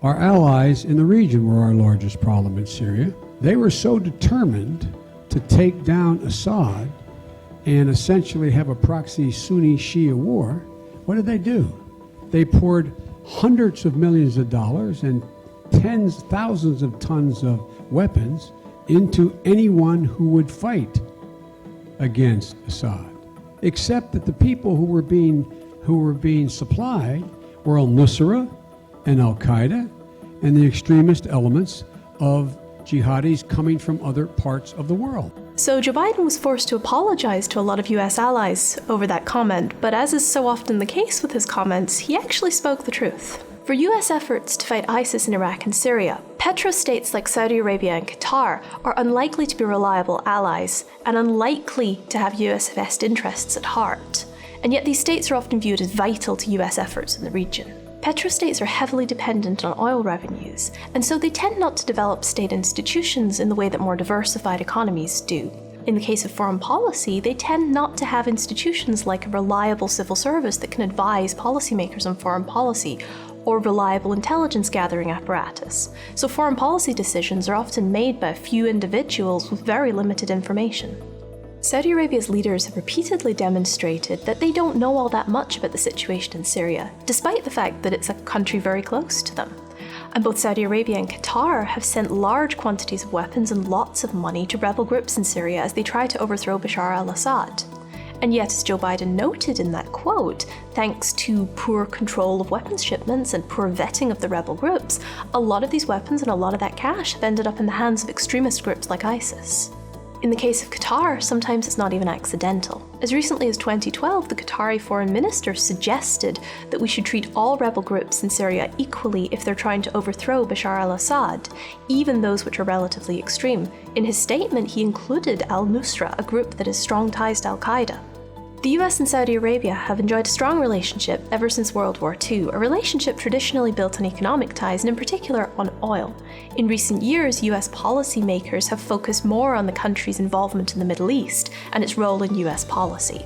Our allies in the region were our largest problem in Syria. They were so determined to take down Assad and essentially have a proxy Sunni-Shia war. What did they do? They poured hundreds of millions of dollars and thousands of tons of weapons into anyone who would fight against Assad, except that the people who were being supplied were al-Nusra and al-Qaeda and the extremist elements of jihadis coming from other parts of the world. So Joe Biden was forced to apologize to a lot of US allies over that comment, but as is so often the case with his comments, he actually spoke the truth. For US efforts to fight ISIS in Iraq and Syria, Petrostates like Saudi Arabia and Qatar are unlikely to be reliable allies and unlikely to have US best interests at heart. And yet these states are often viewed as vital to US efforts in the region. Petrostates are heavily dependent on oil revenues, and so they tend not to develop state institutions in the way that more diversified economies do. In the case of foreign policy, they tend not to have institutions like a reliable civil service that can advise policymakers on foreign policy, or reliable intelligence gathering apparatus. So foreign policy decisions are often made by a few individuals with very limited information. Saudi Arabia's leaders have repeatedly demonstrated that they don't know all that much about the situation in Syria, despite the fact that it's a country very close to them. And both Saudi Arabia and Qatar have sent large quantities of weapons and lots of money to rebel groups in Syria as they try to overthrow Bashar al-Assad. And yet, as Joe Biden noted in that quote, thanks to poor control of weapons shipments and poor vetting of the rebel groups, a lot of these weapons and a lot of that cash have ended up in the hands of extremist groups like ISIS. In the case of Qatar, sometimes it's not even accidental. As recently as 2012, the Qatari foreign minister suggested that we should treat all rebel groups in Syria equally if they're trying to overthrow Bashar al-Assad, even those which are relatively extreme. In his statement, he included al-Nusra, a group that has strong ties to al-Qaeda. The US and Saudi Arabia have enjoyed a strong relationship ever since World War II, a relationship traditionally built on economic ties and in particular on oil. In recent years, US policymakers have focused more on the country's involvement in the Middle East and its role in US policy.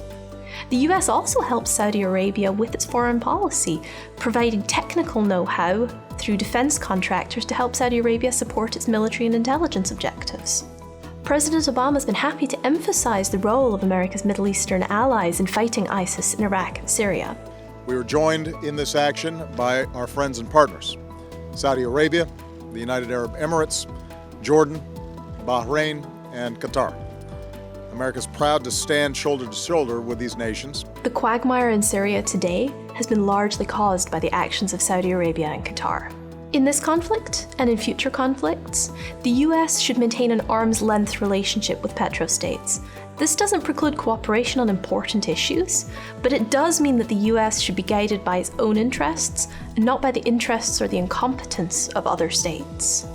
The US also helps Saudi Arabia with its foreign policy, providing technical know-how through defense contractors to help Saudi Arabia support its military and intelligence objectives. President Obama has been happy to emphasize the role of America's Middle Eastern allies in fighting ISIS in Iraq and Syria. We were joined in this action by our friends and partners, Saudi Arabia, the United Arab Emirates, Jordan, Bahrain, and Qatar. America is proud to stand shoulder to shoulder with these nations. The quagmire in Syria today has been largely caused by the actions of Saudi Arabia and Qatar. In this conflict, and in future conflicts, the US should maintain an arm's-length relationship with Petrostates. This doesn't preclude cooperation on important issues, but it does mean that the US should be guided by its own interests, and not by the interests or the incompetence of other states.